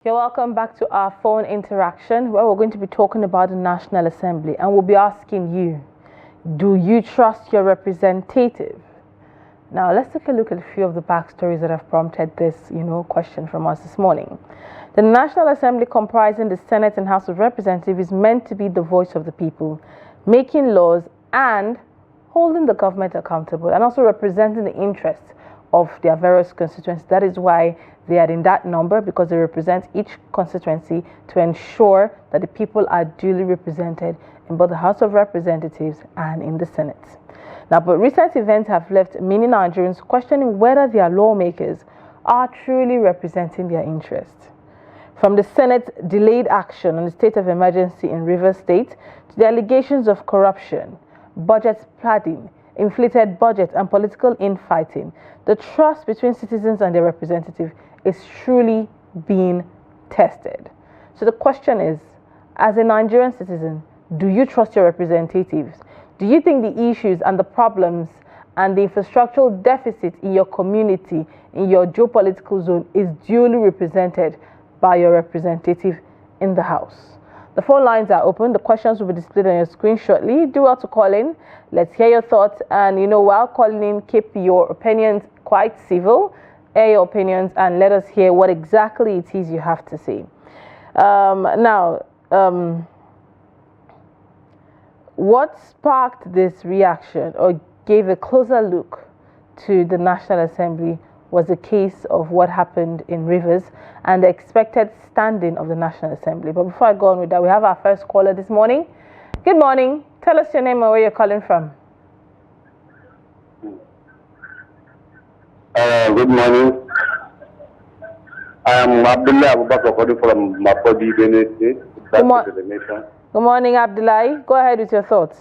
You're welcome back to our phone interaction where we're going to be talking about the National Assembly, and we'll be asking you, do you trust your representative? Now, let's take a look at a few of the backstories that have prompted this, question from us this morning. The National Assembly, comprising the Senate and House of Representatives, is meant to be the voice of the people, making laws and holding the government accountable, and also representing the interests of their various constituencies. That is why they are in that number, because they represent each constituency to ensure that the people are duly represented in both the House of Representatives and in the Senate. Now, but recent events have left many Nigerians questioning whether their lawmakers are truly representing their interests. From the Senate's delayed action on the state of emergency in Rivers State to the allegations of corruption, budget padding, inflated budget, and political infighting, the trust between citizens and their representative is truly being tested. So the question is, as a Nigerian citizen, do you trust your representatives? Do you think the issues and the problems and the infrastructural deficit in your community, in your geopolitical zone, is duly represented by your representative in the House? The phone lines are open. The questions will be displayed on your screen shortly. Do well to call in. Let's hear your thoughts. And, while calling in, keep your opinions quite civil. Air your opinions and let us hear what exactly it is you have to say. What sparked this reaction or gave a closer look to the National Assembly was the case of what happened in Rivers and the expected standing of the National Assembly. But before I go on with that, we have our first caller this morning. Good morning. Tell us your name and where you're calling from. Good morning. I am Abdullah Abubakar calling from Mapodi, Benue State. Good morning, Abdullah. Go ahead with your thoughts.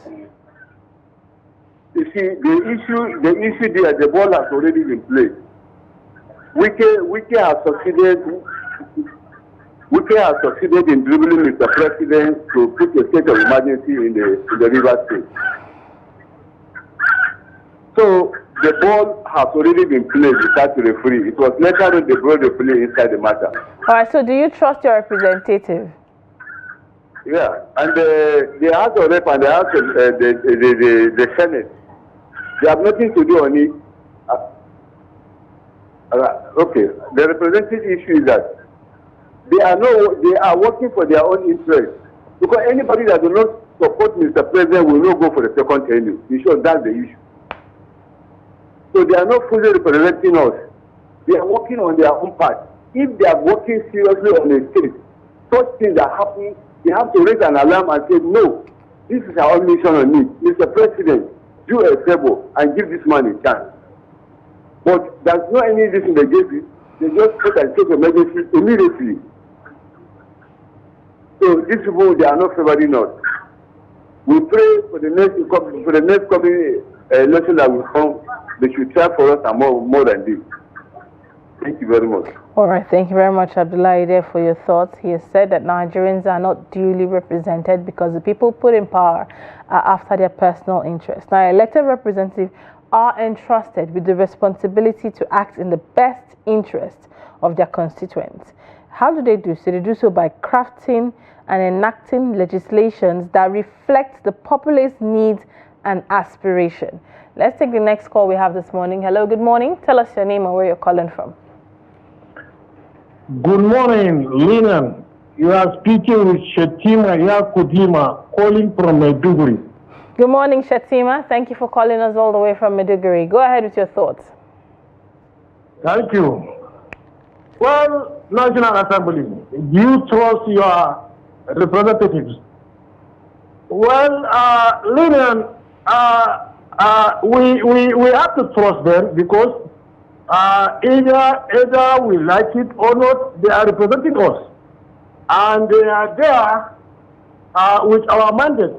You see, the issue there, the ball has already been played. Wike has succeeded in dribbling Mr. President to put a state of emergency in the River State. So the ball has already been played without the referee. It was later on they brought the play inside the matter. All right, so do you trust your representative? Yeah, and the House of Rep and the House of the Senate, they have nothing to do on it. Okay, the representative issue is that they are working for their own interest. Because anybody that does not support Mr. President will not go for the second tenure. In short, that's the issue. So they are not fully representing us. They are working on their own part. If they are working seriously on a state, such things are happening, they have to raise an alarm and say, no, this is our mission on it. Mr. President, do a favor and give this man a chance. But there's no any reason they gave it. They just put a state of emergency immediately. So these people, they are not favoring us. We pray for the next coming election that will come. They should try for us and more than this. Thank you very much. All right, thank you very much, Abdullah, there for your thoughts. He has said that Nigerians are not duly represented because the people put in power are after their personal interests. Now, elected representatives are entrusted with the responsibility to act in the best interest of their constituents. How do they do so? They do so by crafting and enacting legislations that reflect the populace needs and aspiration. Let's take the next call we have this morning. Hello, good morning. Tell us your name and where you're calling from. Good morning, Lilian. You are speaking with Shetima Yakudima, calling from Maiduguri. Good morning, Shetima. Thank you for calling us all the way from Maiduguri. Go ahead with your thoughts. Thank you. Well, National Assembly, do you trust your representatives? Well, Lilian, we have to trust them because either we like it or not, they are representing us. And they are there with our mandate,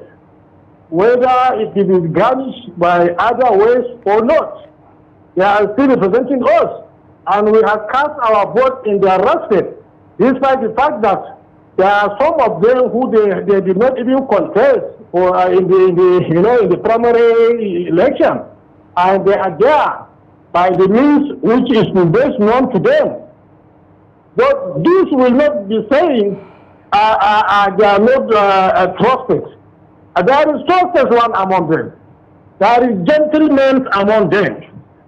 whether it is garnished by other ways or not. They are still representing us. And we have cast our vote in their respect, despite the fact that there are some of them who they did not even contest or in the primary election, and they are there by the means which is best known to them. But this will not be saying they are not trusted. There is trusted one among them. There is gentlemen among them,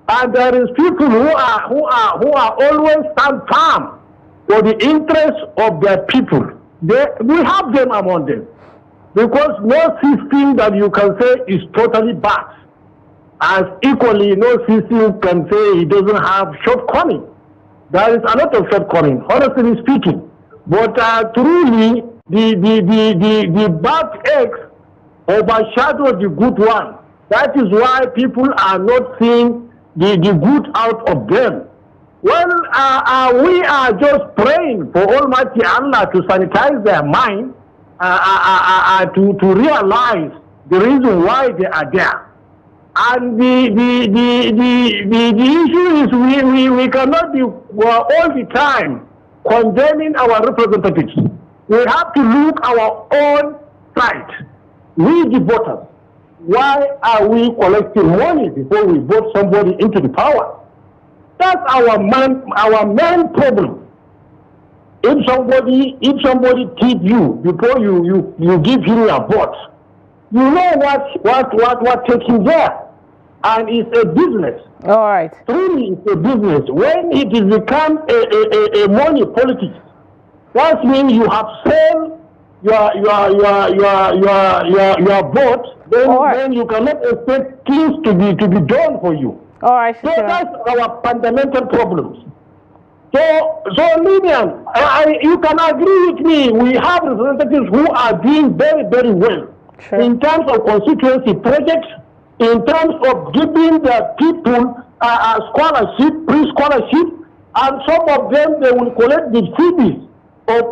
and there is people who are always stand firm for the interests of their people. We have them among them, because no system that you can say is totally bad, as equally no system can say it doesn't have shortcomings. There is a lot of shortcomings, honestly speaking. But truly, the bad eggs overshadow the good one. That is why people are not seeing the good out of them. Well, we are just praying for Almighty Allah to sanitize their mind, to realize the reason why they are there. And the issue is we cannot be all the time condemning our representatives. We have to look our own side. We the voters. Why are we collecting money before we vote somebody into the power? That's our main problem. If somebody tip you before you give him a vote, you know what taking there. And it's a business. All right. Truly, it's a business. When it is become a money politics, that means you have sold your vote. Then you cannot expect things to be done for you. All right. So that's our fundamental problems. So Lilian, you can agree with me. We have representatives who are doing very, very well in terms of constituency projects, in terms of giving the people scholarship, pre-scholarship, and some of them they will collect the fees of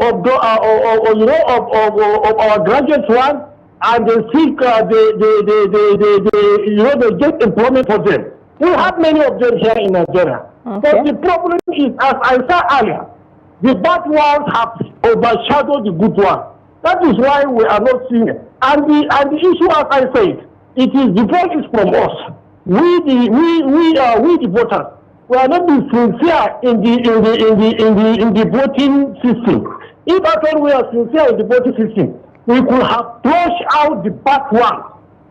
our graduates one, and they seek they get employment for them. We have many of them here in Nigeria. Okay. But the problem is, as I said earlier, the bad ones have overshadowed the good ones. That is why we are not seeing it. And the issue, as I said, it is the vote is from us. We the voters. We are not being sincere in the voting system. If at all we are sincere in the voting system, we could have flushed out the bad one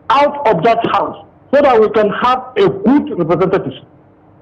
out of that house so that we can have a good representative.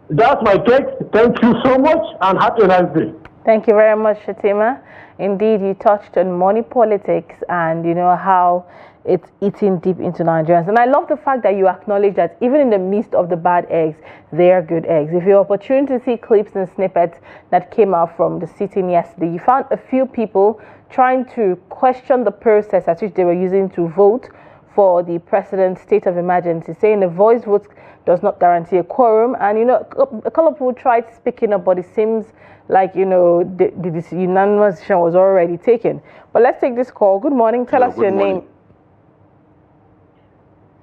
That's my take. Thank you so much and happy nice day. Thank you very much, Shatima. Indeed, you touched on money politics and you know how it's eating deep into Nigerians. And I love the fact that you acknowledge that even in the midst of the bad eggs, they are good eggs. If you have opportunity to see clips and snippets that came out from the sitting yesterday, you found a few people trying to question the process at which they were using to vote for the president's state of emergency, saying the voice vote does not guarantee a quorum. And, you know, a couple of people tried speaking up, but it seems like, you know, the unanimous decision was already taken. But let's take this call. Good morning. Tell us your name.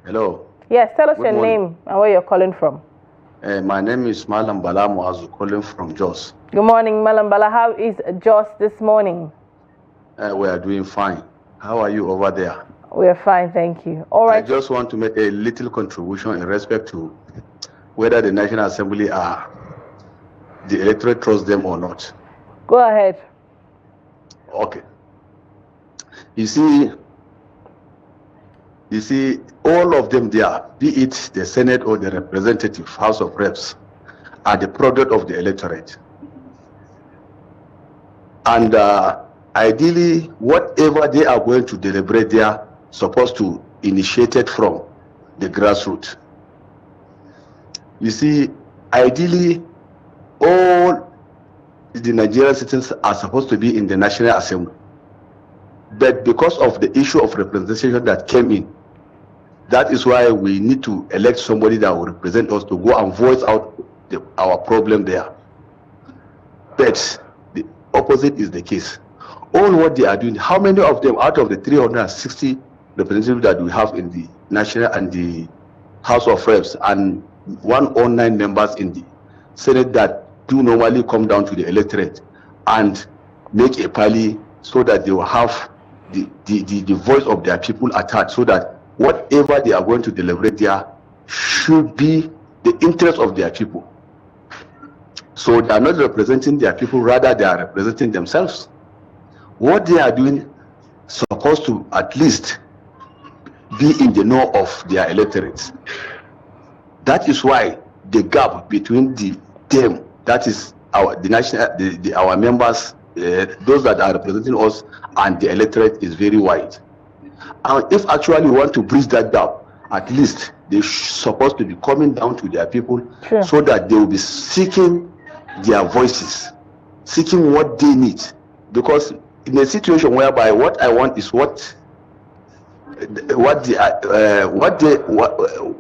Hello. Yes, tell us your name and where you're calling from. My name is Malam Bala Muazu, calling from Jos. Good morning, Malam Bala. How is Jos this morning? We are doing fine. How are you over there? We are fine, thank you. All right. I just want to make a little contribution in respect to whether the National Assembly the electorate trusts them or not. Go ahead. Okay. You see, all of them there, be it the Senate or the Representative House of Reps, are the product of the electorate. And ideally, whatever they are going to deliberate, they are supposed to initiate it from the grassroots. You see, ideally, all the Nigerian citizens are supposed to be in the National Assembly. But because of the issue of representation that came in, that is why we need to elect somebody that will represent us to go and voice out our problem there. But the opposite is the case. All what they are doing, how many of them out of the 360 representatives that we have in the National and the House of Reps and 109 members in the Senate that do normally come down to the electorate and make a rally so that they will have the voice of their people attached, so that whatever they are going to deliberate there should be the interest of their people. So they are not representing their people, rather they are representing themselves. What they are doing supposed to at least be in the know of their electorates. That is why the gap between them, that is our our members, those that are representing us, and the electorate is very wide. And if actually we want to bridge that gap, at least they're supposed to be coming down to their people, sure, so that they will be seeking their voices, seeking what they need. Because in a situation whereby what I want is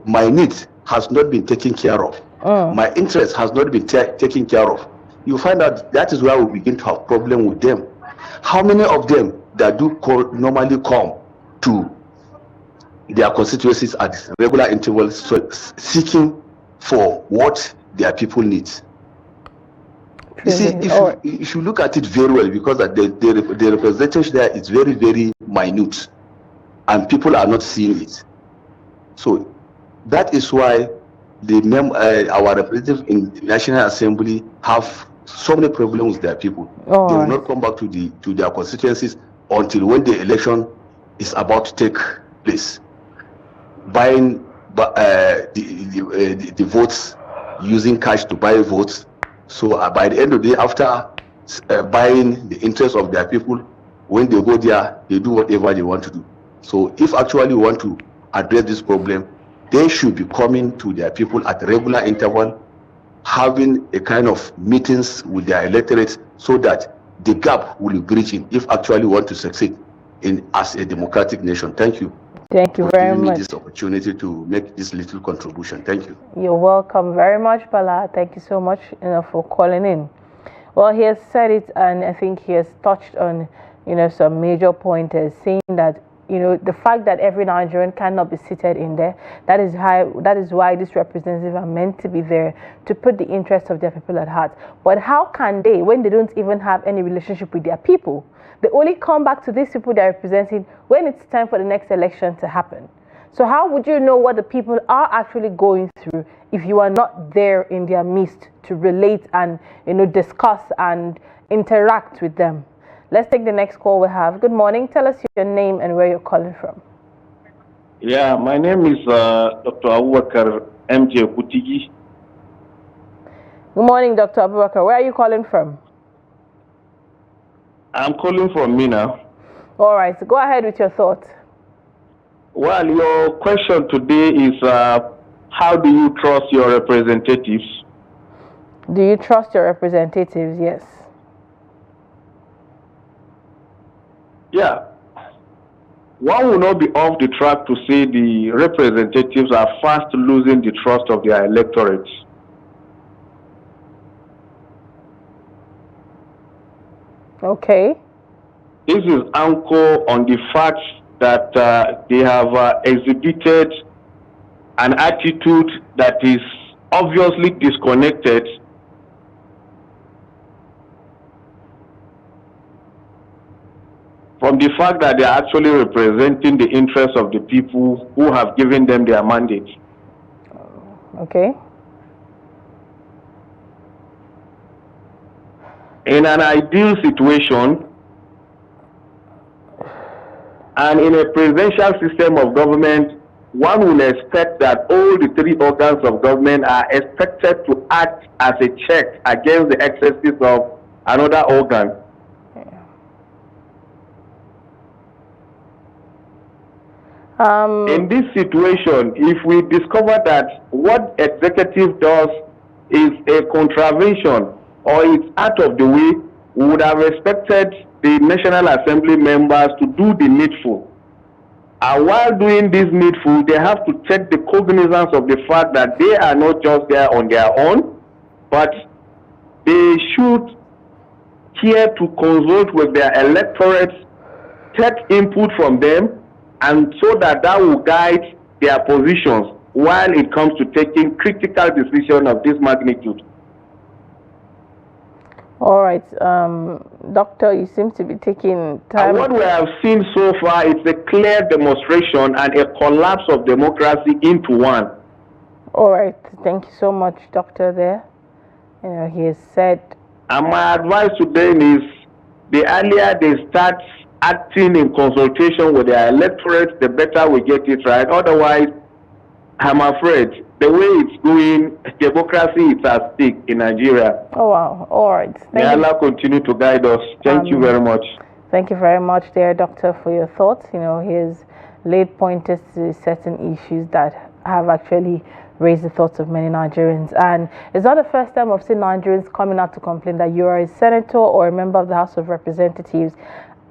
my needs has not been taken care of, my interest has not been taken care of, you find out that is where we begin to have problem with them. How many of them that do normally come to their constituencies at regular intervals, seeking for what their people need? You see, if you look at it very well, because the representation there is very, very minute, and people are not seeing it. So that is why our representatives in the National Assembly have so many problems with their people. They will not come back to their constituencies until when the election is about to take place, buying the votes, using cash to buy votes. So by the end of the day, after buying the interest of their people, when they go there, they do whatever they want to do. So if actually we want to address this problem, they should be coming to their people at regular interval, having a kind of meetings with their electorates, so that the gap will be bridging if actually we want to succeed as a democratic nation. Thank you. Thank you very much. This opportunity to make this little contribution. Thank you. You're welcome very much, Bala. Thank you so much for calling in. Well, he has said it, and I think he has touched on some major pointers, saying that the fact that every Nigerian cannot be seated in there, that is why these representatives are meant to be there to put the interests of their people at heart. But how can they, when they don't even have any relationship with their people? They only come back to these people they're representing when it's time for the next election to happen. So how would you know what the people are actually going through if you are not there in their midst to relate and discuss and interact with them? Let's take the next call we have. Good morning. Tell us your name and where you're calling from. Yeah, my name is Dr. Abubakar MJ Kutigi. Good morning, Dr. Abubakar. Where are you calling from? I'm calling from Mina. All right, so go ahead with your thoughts. Well, your question today is how do you trust your representatives? Do you trust your representatives? Yes. Yeah. One will not be off the track to say the representatives are fast losing the trust of their electorates. Okay. This is anchored on the fact that they have exhibited an attitude that is obviously disconnected from the fact that they are actually representing the interests of the people who have given them their mandate. Okay. In an ideal situation, and in a presidential system of government, one will expect that all the three organs of government are expected to act as a check against the excesses of another organ. In this situation, if we discover that what executive does is a contravention or it's out of the way, we would have expected the National Assembly members to do the needful. And while doing this needful, they have to take the cognizance of the fact that they are not just there on their own, but they should care to consult with their electorates, take input from them, and so that will guide their positions while it comes to taking critical decisions of this magnitude. All right, Doctor, you seem to be taking time. And what we have seen so far is a clear demonstration and a collapse of democracy into one. All right, thank you so much, Doctor, there. He has said. And my advice to them is, the earlier they start acting in consultation with their electorate, the better we get it right. Otherwise, I'm afraid the way it's going, democracy is at stake in Nigeria. Oh wow! All right. May Allah continue to guide us. Thank you very much. Thank you very much, dear doctor, for your thoughts. He has laid pointers to certain issues that have actually raised the thoughts of many Nigerians. And it's not the first time I've seen Nigerians coming out to complain that you are a senator or a member of the House of Representatives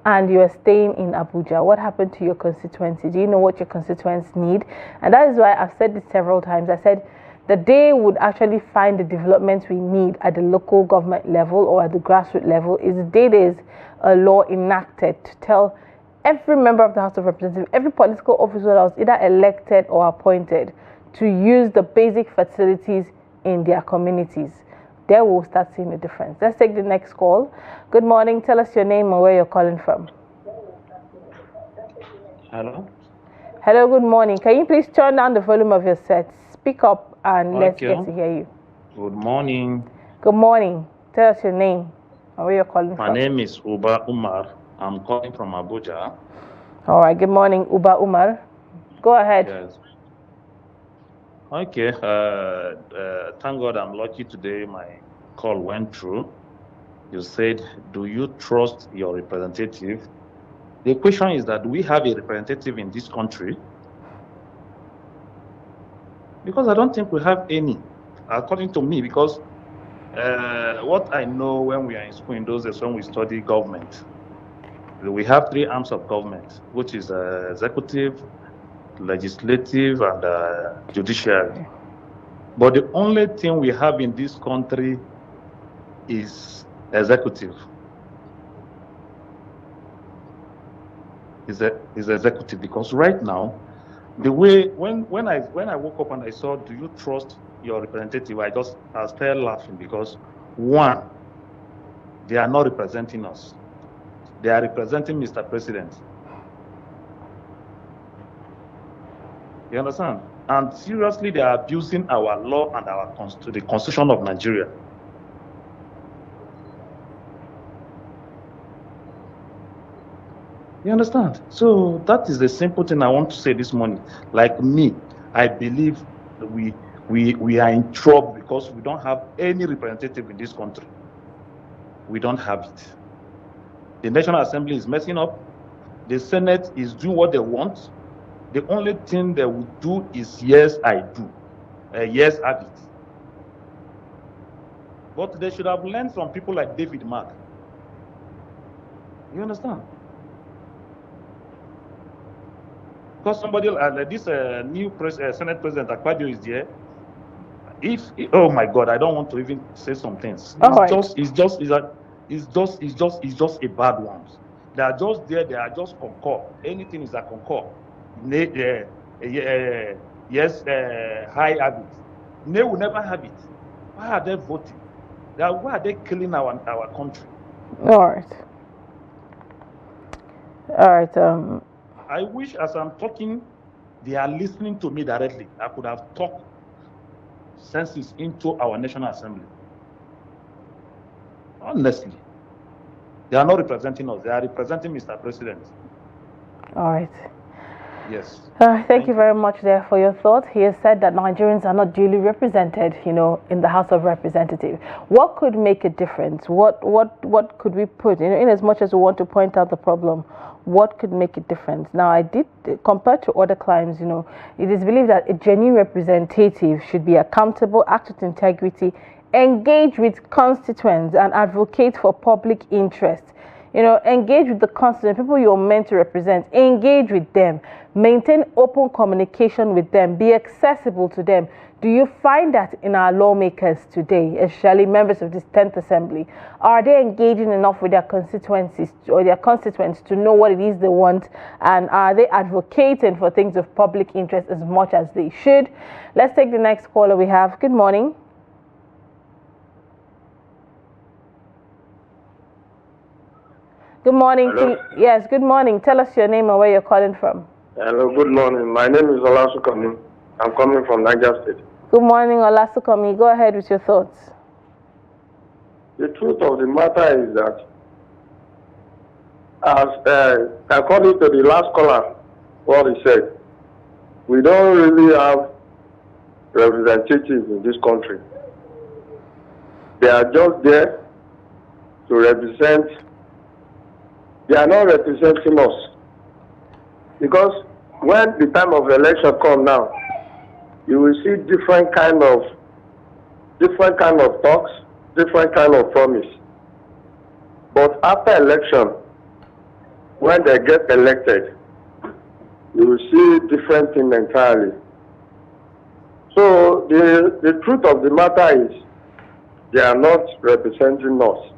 and you are staying in Abuja. What happened to your constituency? Do you know what your constituents need? And that is why I've said this several times. I said the day would actually find the developments we need at the local government level or at the grassroots level is the day there's a law enacted to tell every member of the House of Representatives, every political officer that was either elected or appointed to use the basic facilities in their communities. There we'll start seeing the difference. Let's take the next call. Good morning. Tell us your name and where you're calling from. Hello. Hello, good morning. Can you please turn down the volume of your set? Speak up and let's get to hear you. Good morning. Good morning. Tell us your name and where you're calling from. My name is Uba Umar. I'm calling from Abuja. All right. Good morning, Uba Umar. Go ahead. Yes. Okay. Thank God I'm lucky today. My call went through. You said, do you trust your representative? The question is that, do we have a representative in this country? Because I don't think we have any, according to me, because what I know when we are in school in those days when we study government, we have three arms of government, which is executive, legislative, and judiciary. But the only thing we have in this country is executive. Is executive, because right now, the way when I woke up and I saw, do you trust your representative? I started laughing because one, they are not representing us. They are representing Mr. President. You understand? And seriously, they are abusing our law and the Constitution of Nigeria. You understand? So that is the simple thing I want to say this morning. Like me, I believe we are in trouble because we don't have any representative in this country. We don't have it. The National Assembly is messing up. The Senate is doing what they want. The only thing they will do is yes, I do. Yes, have it. But they should have learned from people like David Mark. You understand? Because somebody like this new Senate President Akpabio is there. Oh my God, I don't want to even say some things. It's just a bad one. They are just there. They are just concord. Anything is a concord. Yes, high have it. They will never have it. Why are they voting? Why are they killing our country? All right. I wish as I'm talking, they are listening to me directly. I could have talked senses into our National Assembly. Honestly. They are not representing us. They are representing Mr. President. All right. Yes. Thank you very much there for your thoughts. He has said that Nigerians are not duly represented, in the House of Representatives. What could make a difference? What could we put, in as much as we want to point out the problem, what could make a difference? Now, compared to other climes, it is believed that a genuine representative should be accountable, act with integrity, engage with constituents, and advocate for public interest. Engage with the constituents, people you're meant to represent. Engage with them. Maintain open communication with them. Be accessible to them. Do you find that in our lawmakers today, especially members of this 10th Assembly? Are they engaging enough with their constituencies or their constituents to know what it is they want? And are they advocating for things of public interest as much as they should? Let's take the next caller we have. Good morning. Good morning. Yes, good morning. Tell us your name and where you're calling from. Hello, good morning. My name is Olasukami. I'm coming from Niger State. Good morning, Olasukami. Go ahead with your thoughts. the truth of the matter is that, as according to the last caller, what he said, we don't really have representatives in this country. They are just there to represent. They are not representing us. Because when the time of election comes now, you will see different kind of talks, different kind of promise. But after election, when they get elected, you will see different thing entirely. So the truth of the matter is, they are not representing us.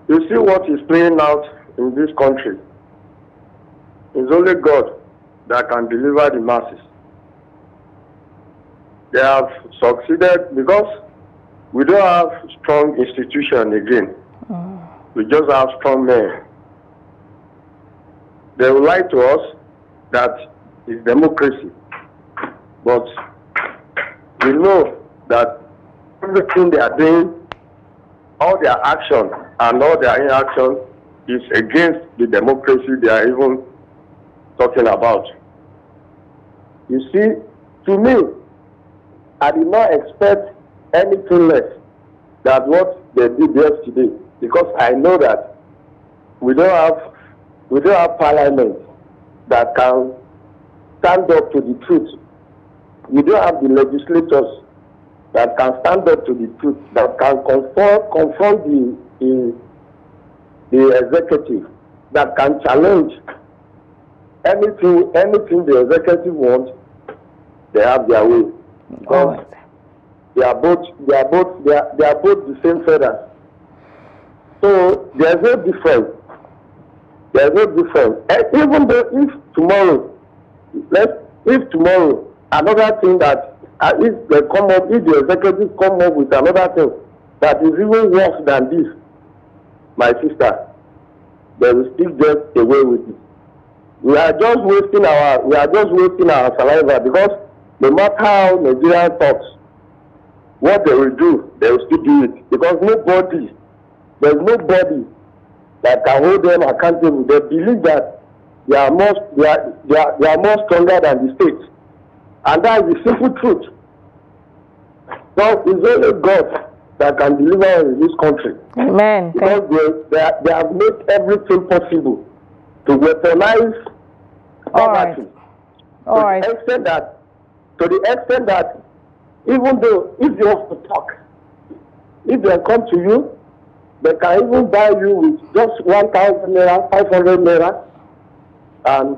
You see what is playing out in this country. It's only God that can deliver the masses. They have succeeded because we don't have strong institution again. We just have strong men. They will lie to us that it's democracy. But we know that everything they are doing, all their action and all their inaction is against the democracy they are even talking about. You see, to me, I did not expect anything less than what they did yesterday, because I know that we don't have parliament that can stand up to the truth. We don't have the legislators that can stand up to the truth, that can confront the executive, that can challenge anything the executive wants. They have their way. Because they are both the same feathers. So there's no difference. There's no difference. And even though if tomorrow another thing that if the executive come up with another thing that is even worse than this, my sister, they will still get away with it. We are just wasting our saliva, because no matter how Nigeria talks, what they will do, they will still do it. Because there's nobody that can hold them accountable. They believe that they are more stronger than the state. And that is the simple truth. So it's only God that can deliver in this country. Amen. Because they have made everything possible to weaponize poverty. To the extent that even though if you have to talk, if they come to you, they can even buy you with just 1,000 naira, 500 naira, and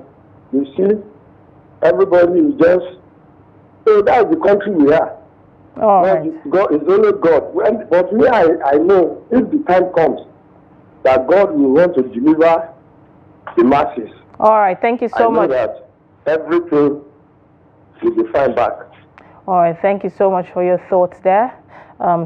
you see everybody is just. So that is the country we are. God is only God. But me, I know if the time comes that God will want to deliver the masses. All right, thank you so much. I know that everything will be fine back. All right, thank you so much for your thoughts there.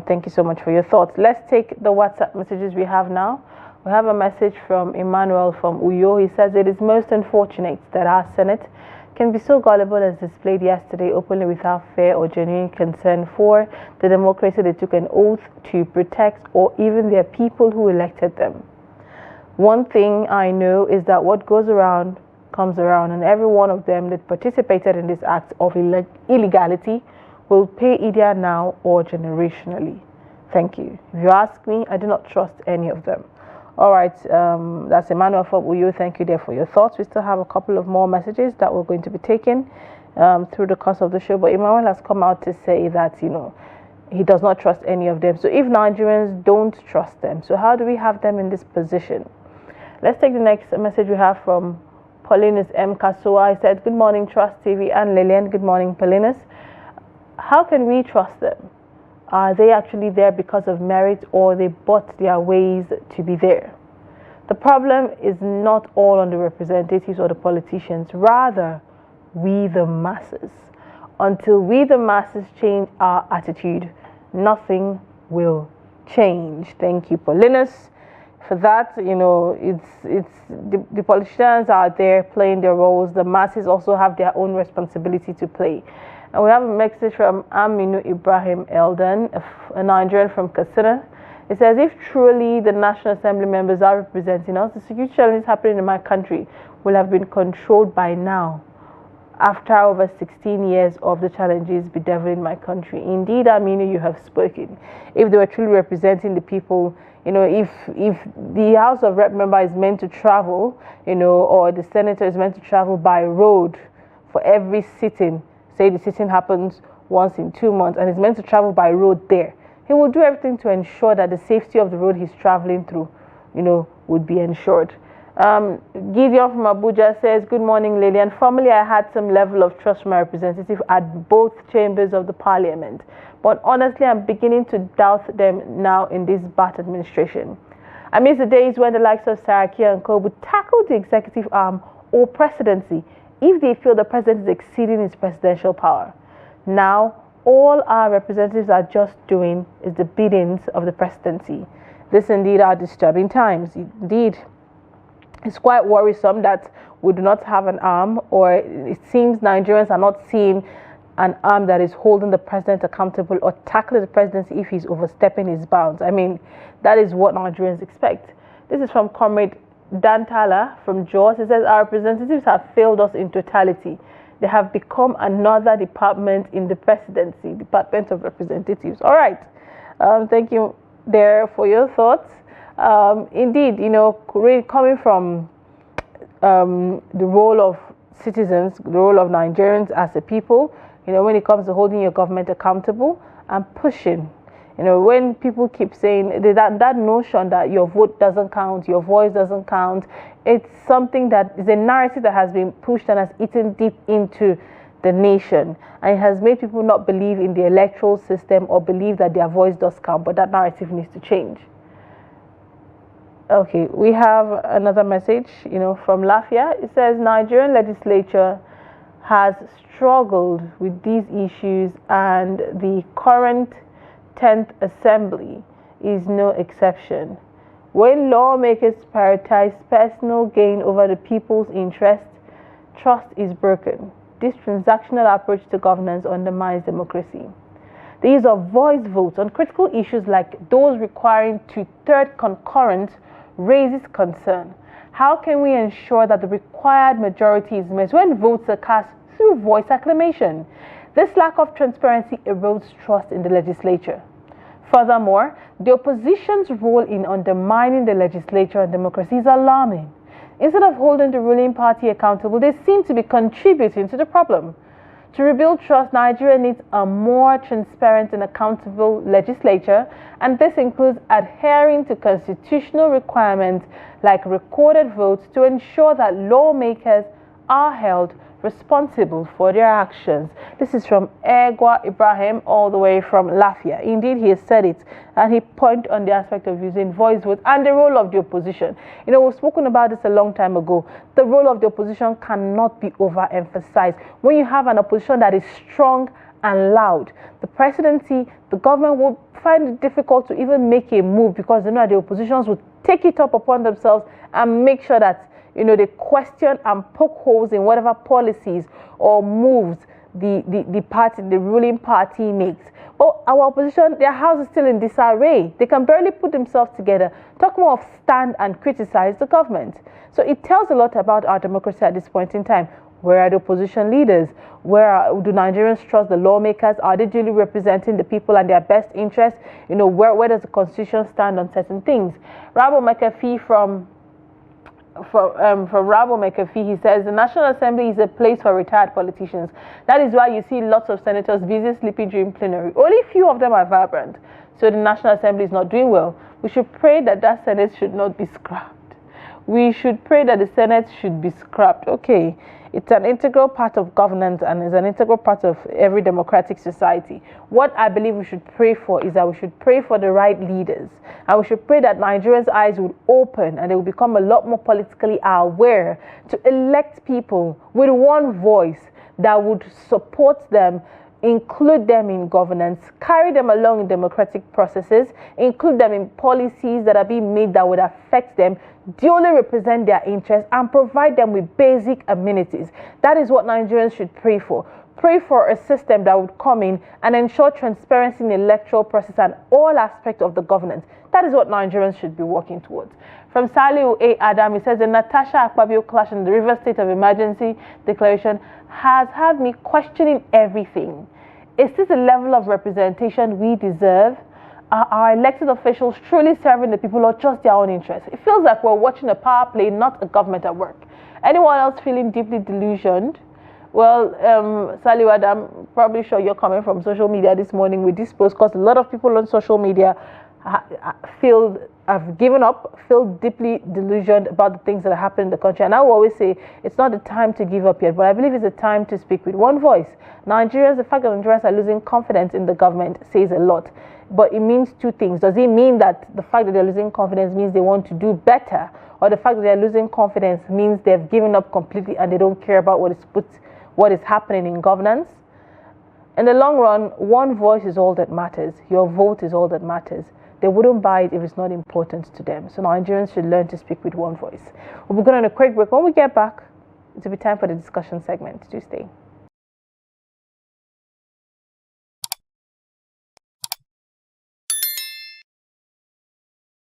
Thank you so much for your thoughts. Let's take the WhatsApp messages we have now. We have a message from Emmanuel from Uyo. He says, it is most unfortunate that our Senate can be so gullible as displayed yesterday, openly without fair or genuine concern for the democracy they took an oath to protect, or even their people who elected them. One thing I know is that what goes around comes around, and every one of them that participated in this act of illegality will pay either now or generationally. Thank you. If you ask me, I do not trust any of them. All right, that's Emmanuel from Uyo. Thank you there for your thoughts. We still have a couple of more messages that we're going to be taking through the course of the show. But Emmanuel has come out to say that, he does not trust any of them. So if Nigerians don't trust them, so how do we have them in this position? Let's take the next message we have from Paulinus M. Kasua. He said, good morning, Trust TV and Lilian. Good morning, Paulinus. How can we trust them? Are they actually there because of merit, or they bought their ways to be there? The problem is not all on the representatives or the politicians, rather we the masses. Until we the masses change our attitude, nothing will change. Thank you, Paulinus, for that. It's the politicians are there playing their roles. The masses also have their own responsibility to play. And we have a message from Aminu Ibrahim Elden, a Nigerian from Katsina. It says, if truly the National Assembly members are representing us, the security challenges happening in my country will have been controlled by now, after over 16 years of the challenges bedeviling my country. Indeed, Aminu, you have spoken. If they were truly representing the people, if the House of Rep member is meant to travel, or the senator is meant to travel by road for every sitting, say the sitting happens once in 2 months and is meant to travel by road there, he will do everything to ensure that the safety of the road he's traveling through, would be ensured. Gideon from Abuja says, good morning, Lilian. Formerly, I had some level of trust from my representative at both chambers of the parliament. But honestly, I'm beginning to doubt them now in this Bat administration. I miss the days when the likes of Saraki and Co would tackle the executive arm or presidency if they feel the president is exceeding his presidential power. Now, all our representatives are just doing is the biddings of the presidency. This indeed are disturbing times. Indeed, it's quite worrisome that we do not have an arm, or it seems Nigerians are not seeing an arm that is holding the president accountable or tackling the presidency if he's overstepping his bounds. I mean, that is what Nigerians expect. This is from Comrade Dantala from Jos. It says, our representatives have failed us in totality. They have become another department in the presidency, Department of Representatives. All right. Thank you there for your thoughts. Indeed, really coming from the role of citizens, the role of Nigerians as a people, when it comes to holding your government accountable and pushing, when people keep saying that notion that your vote doesn't count, your voice doesn't count, it's something that is a narrative that has been pushed and has eaten deep into the nation, and it has made people not believe in the electoral system or believe that their voice does count. But that narrative needs to change. Okay, we have another message, from Lafia. It says, Nigerian legislature has struggled with these issues and the current 10th Assembly is no exception. When lawmakers prioritize personal gain over the people's interest, trust is broken. This transactional approach to governance undermines democracy. The use of voice votes on critical issues like those requiring two-thirds concurrence raises concern. How can we ensure that the required majority is met when votes are cast through voice acclamation? This lack of transparency erodes trust in the legislature. Furthermore, the opposition's role in undermining the legislature and democracy is alarming. Instead of holding the ruling party accountable, they seem to be contributing to the problem. To rebuild trust, Nigeria needs a more transparent and accountable legislature, and this includes adhering to constitutional requirements like recorded votes to ensure that lawmakers are held responsible for their actions. This is from Egwa Ibrahim, all the way from Lafia. Indeed, he has said it, and he pointed on the aspect of using voice vote and the role of the opposition. We've spoken about this a long time ago. The role of the opposition cannot be overemphasized. When you have an opposition that is strong and loud, the presidency, the government will find it difficult to even make a move, because they know that the oppositions will take it up upon themselves and make sure that they question and poke holes in whatever policies or moves the ruling party makes. But our opposition, their house is still in disarray. They can barely put themselves together. Talk more of stand and criticize the government. So it tells a lot about our democracy at this point in time. Where are the opposition leaders? Do Nigerians trust the lawmakers? Are they duly representing the people and their best interests? Where does the constitution stand on certain things? Rabo McAfee from Rabo McAfee, he says, the National Assembly is a place for retired politicians. That is why you see lots of senators busy sleeping during plenary. Only few of them are vibrant. So the National Assembly is not doing well. We should pray that Senate should not be scrapped. We should pray that the Senate should be scrapped. Okay. It's an integral part of governance and is an integral part of every democratic society. What I believe we should pray for is that we should pray for the right leaders. And we should pray that Nigerians' eyes would open and they will become a lot more politically aware to elect people with one voice that would support them, include them in governance, carry them along in democratic processes, include them in policies that are being made that would affect them, duly represent their interests, and provide them with basic amenities. That is what Nigerians should pray for. pray for a system that would come in and ensure transparency in the electoral process and all aspects of the governance. That is what Nigerians should be working towards. From Saliu A. Adam, he says the Natasha Akpabio clash in the River State of Emergency declaration has had me questioning everything. Is this the level of representation we deserve? Are our elected officials truly serving the people or just their own interests? It feels like we're watching a power play, not a government at work. Anyone else feeling deeply delusioned? Well, Sally Adam, probably sure you're coming from social media this morning with this post, because a lot of people on social media have given up, feel deeply delusioned about the things that are happening in the country. And I will always say it's not the time to give up yet, but I believe it's the time to speak with one voice. Nigerians, the fact that Nigerians are losing confidence in the government says a lot. But it means two things. Does it mean that the fact that they're losing confidence means they want to do better? Or the fact that they're losing confidence means they've given up completely and they don't care about what is happening in governance? In the long run, one voice is all that matters. Your vote is all that matters. They wouldn't buy it if it's not important to them. So Nigerians should learn to speak with one voice. We'll be going on a quick break. When we get back, it'll be time for the discussion segment. Do stay.